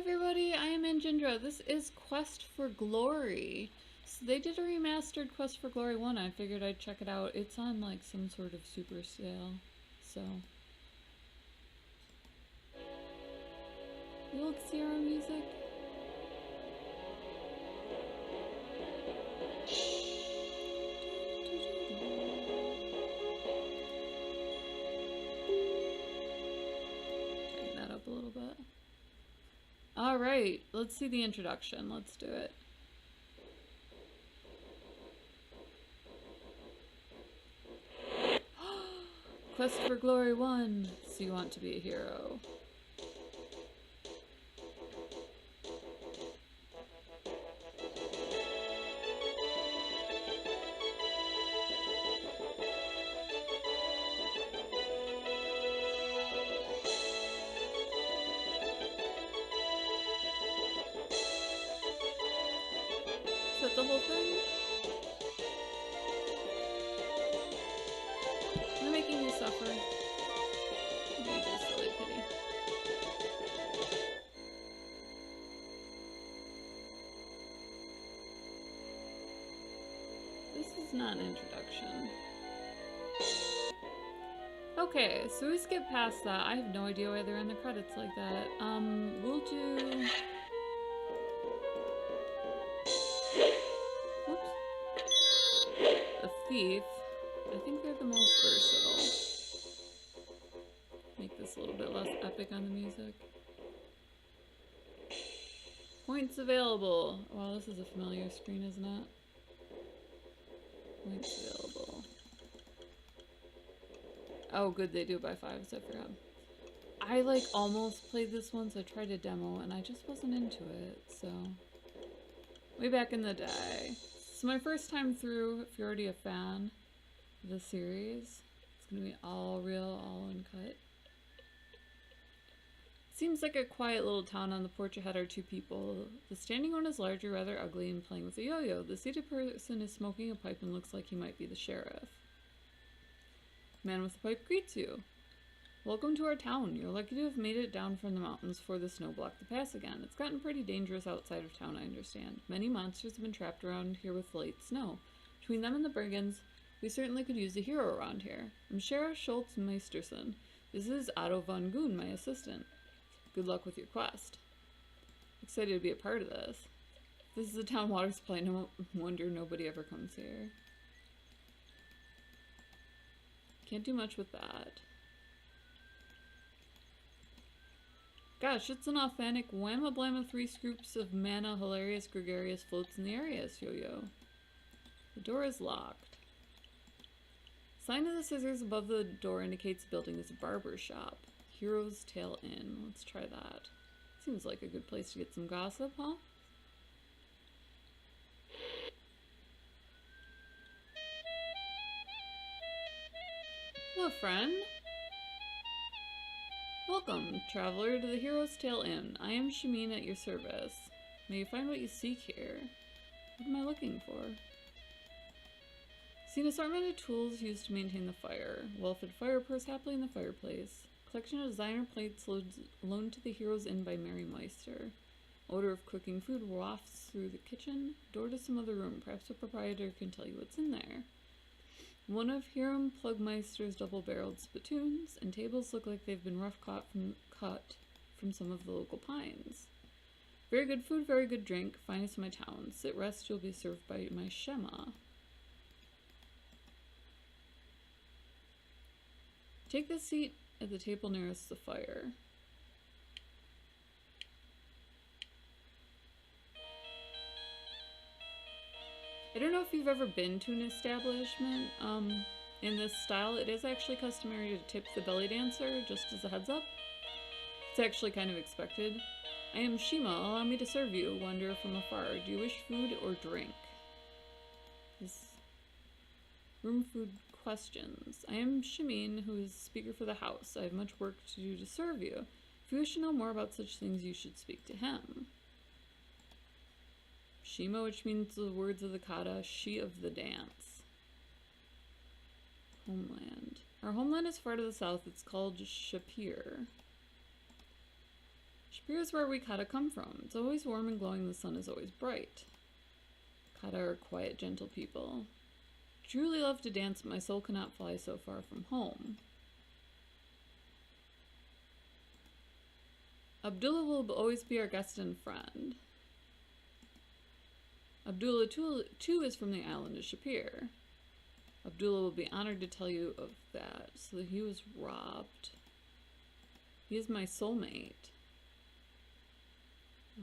everybody, I am Anjindra. This is Quest for Glory. So they did a remastered Quest for Glory 1. I figured I'd check it out. It's on like some sort of super sale. So you like Sierra music? Tighten that up a little bit. Alright, let's see the introduction. Let's do it. Quest for Glory 1. So you want to be a hero. Is that the whole thing? Am I making you suffer? You just silly kitty. This is not an introduction. Okay, so we skip past that. I have no idea why they're in the credits like that. We'll do... A thief. I think they're the most versatile. Make this a little bit less epic on the music. Points available. Wow, this is a familiar screen, isn't it? Points available. Oh, good, they do it by 5s, I forgot. I like almost played this once. I tried a demo and I just wasn't into it, so. Way back in the day. It's my first time through. If you're already a fan of the series, it's gonna be all real, all uncut. Seems like a quiet little town. On the porch ahead are two people. The standing one is larger, rather ugly, and playing with a yo-yo. The seated person is smoking a pipe and looks like he might be the sheriff. Man with the pipe greets you. Welcome to our town. You're lucky to have made it down from the mountains before the snow blocked the pass again. It's gotten pretty dangerous outside of town, I understand. Many monsters have been trapped around here with light snow. Between them and the brigands, we certainly could use a hero around here. I'm Sheriff Schultz Meisterson. This is Otto von Goon, my assistant. Good luck with your quest. Excited to be a part of this. This is a town water supply. No wonder nobody ever comes here. Can't do much with that. Gosh, it's an authentic whamma blamma 3 scoops of mana, hilarious, gregarious floats in the areas, yo-yo. The door is locked. Sign of the scissors above the door indicates the building is a barber shop. Hero's Tail Inn. Let's try that. Seems like a good place to get some gossip, huh? Hello, friend. Welcome, traveler, to the Hero's Tail Inn. I am Shamin at your service. May you find what you seek here. What am I looking for? See an assortment of tools used to maintain the fire. Well-fed fire purse happily in the fireplace. Collection of designer plates loaned to the Hero's Inn by Mary Meister. Odor of cooking food wafts through the kitchen. Door to some other room. Perhaps the proprietor can tell you what's in there. One of Hiram Plugmeister's double-barreled spittoons, and tables look like they've been rough cut from some of the local pines. Very good food, very good drink, finest in my town. Sit, rest, you'll be served by my Shema. Take the seat at the table nearest the fire. I don't know if you've ever been to an establishment in this style. It is actually customary to tip the belly dancer, just as a heads up. It's actually kind of expected. I am Shima. Allow me to serve you. Wander from afar. Do you wish food or drink? This room food questions. I am Shamin, who is speaker for the house. I have much work to do to serve you. If you wish to know more about such things, you should speak to him. Shima, which means the words of the kata, she of the dance. Homeland. Our homeland is far to the south. It's called Shapir. Here's where we Kata come from. It's always warm and glowing, the sun is always bright. Kata are quiet, gentle people. Truly love to dance, but my soul cannot fly so far from home. Abdullah will always be our guest and friend. Abdullah too is from the island of Shapir. Abdullah will be honored to tell you of that. So he was robbed. He is my soulmate. I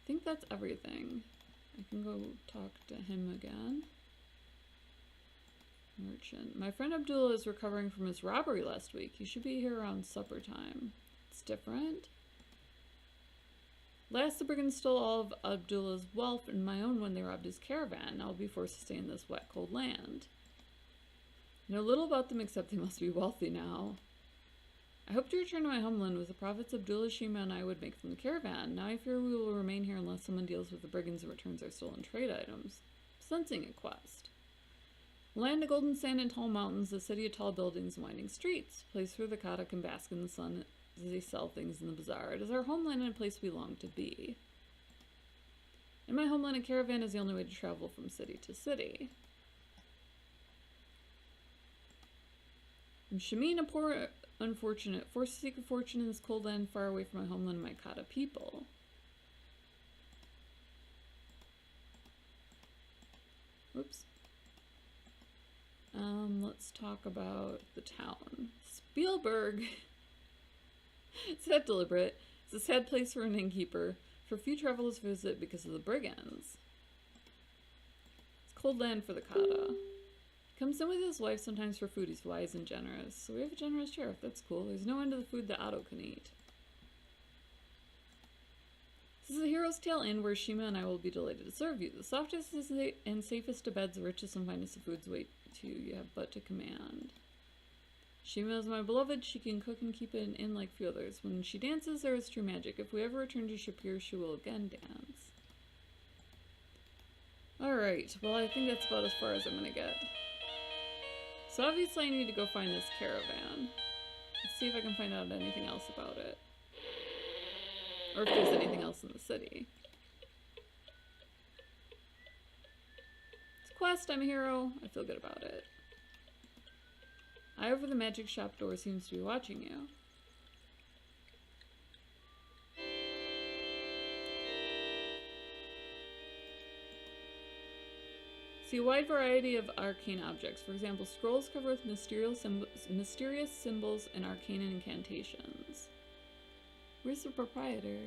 think that's everything. I can go talk to him again. Merchant. My friend Abdullah is recovering from his robbery last week. He should be here around supper time. It's different. Last, the brigands stole all of Abdullah's wealth and my own when they robbed his caravan. I'll be forced to stay in this wet, cold land. I know little about them except they must be wealthy now. I hope to return to my homeland with the profits Abdullah, Shima, and I would make from the caravan. Now I fear we will remain here unless someone deals with the brigands and returns our stolen trade items. Sensing a quest. Land of golden sand and tall mountains, a city of tall buildings and winding streets. A place where the Kata can bask in the sun as they sell things in the bazaar. It is our homeland and a place we long to be. In my homeland, a caravan is the only way to travel from city to city. I'm Shamin, a poor unfortunate, forced to seek a fortune in this cold land far away from my homeland and my Kata people. Whoops. Let's talk about the town. Spielberg. It's that deliberate. It's a sad place for an innkeeper. For few travelers visit because of the brigands. It's cold land for the Kata. He comes in with his wife sometimes for food. He's wise and generous. So we have a generous sheriff. That's cool. There's no end to the food that Otto can eat. This is the Hero's Tale Inn where Shima and I will be delighted to serve you. The softest and safest of beds, the richest and finest of foods wait to you. You have but to command. Shima is my beloved. She can cook and keep it in like few others. When she dances, there is true magic. If we ever return to Shapir, she will again dance. Alright, well I think that's about as far as I'm gonna get. So obviously I need to go find this caravan. Let's see if I can find out anything else about it. Or if there's anything else in the city. It's a quest, I'm a hero. I feel good about it. Eye over the magic shop door seems to be watching you. See a wide variety of arcane objects. For example, scrolls covered with mysterious symbols and arcane incantations. Where's the proprietor?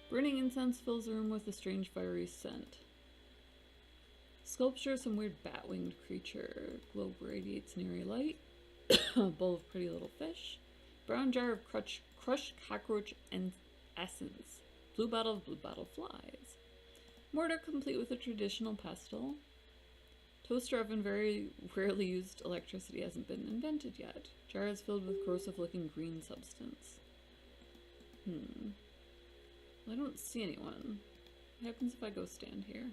Burning incense fills the room with a strange fiery scent. Sculpture of some weird bat-winged creature. Globe radiates an eerie light. A bowl of pretty little fish. Brown jar of crushed cockroach and essence. Blue bottle of flies. Mortar complete with a traditional pestle. Toaster oven, very rarely used. Electricity hasn't been invented yet. Jar is filled with corrosive looking green substance. Well, I don't see anyone. What happens if I go stand here?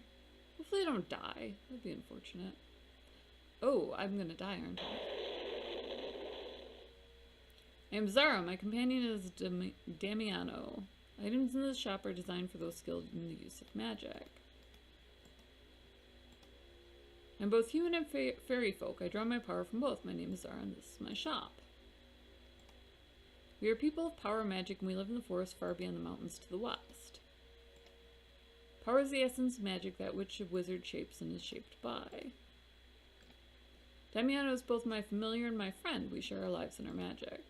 Hopefully I don't die. That'd be unfortunate. Oh, I'm gonna die, aren't I? I am Zara. My companion is Damiano. Items in the shop are designed for those skilled in the use of magic. I'm both human and fairy folk. I draw my power from both. My name is Zara and this is my shop. We are people of power and magic, and we live in the forest far beyond the mountains to the west. Power is the essence of magic, that which a wizard shapes and is shaped by. Damiano is both my familiar and my friend. We share our lives and our magic.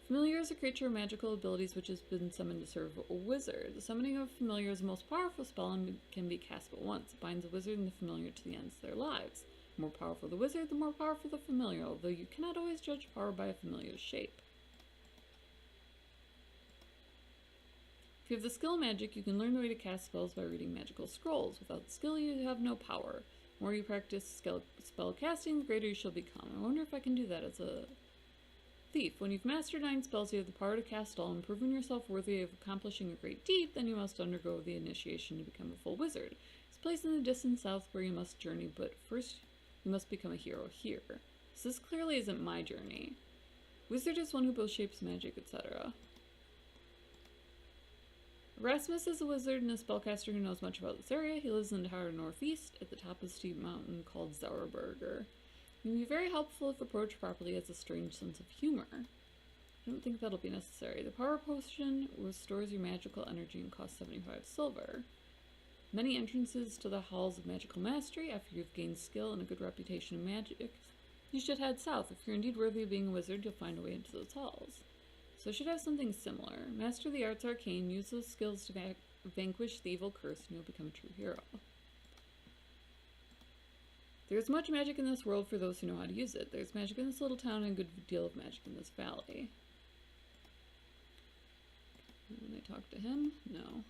Familiar is a creature of magical abilities which has been summoned to serve a wizard. The summoning of a familiar is the most powerful spell and can be cast but once. It binds a wizard and the familiar to the ends of their lives. The more powerful the wizard, the more powerful the familiar, although you cannot always judge power by a familiar's shape. If you have the skill in magic, you can learn the way to cast spells by reading magical scrolls. Without the skill, you have no power. The more you practice spell casting, the greater you shall become. I wonder if I can do that as a thief. When you've mastered 9 spells, you have the power to cast all, and proven yourself worthy of accomplishing a great deed, then you must undergo the initiation to become a full wizard. It's a place in the distant south where you must journey, but first you must become a hero here. So this clearly isn't my journey. Wizard is one who both shapes magic, etc. Erasmus is a wizard and a spellcaster who knows much about this area. He lives in the tower northeast at the top of a steep mountain called Zauerberger. He can be very helpful if approached properly, has a strange sense of humor. I don't think that'll be necessary. The power potion restores your magical energy and costs 75 silver. Many entrances to the halls of magical mastery. After you've gained skill and a good reputation in magic, you should head south. If you're indeed worthy of being a wizard, you'll find a way into those halls. So I should have something similar. Master the arts arcane, use those skills to vanquish the evil curse, and you'll become a true hero. There's much magic in this world for those who know how to use it. There's magic in this little town and a good deal of magic in this valley. When I talk to him? No.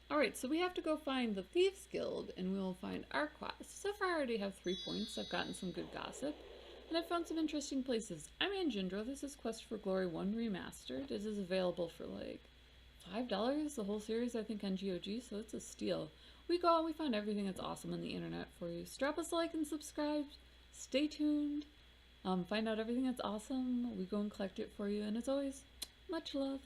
Alright, so we have to go find the Thieves Guild, and we'll find our quest. So far I already have 3 points. I've gotten some good gossip, and I've found some interesting places. I'm Anjindra. This is Quest for Glory 1 Remastered. It is available for like $5, the whole series, I think, on GOG, so it's a steal. We go and we find everything that's awesome on the internet for you. So drop us a like and subscribe. Stay tuned. Find out everything that's awesome. We go and collect it for you, and as always, much love.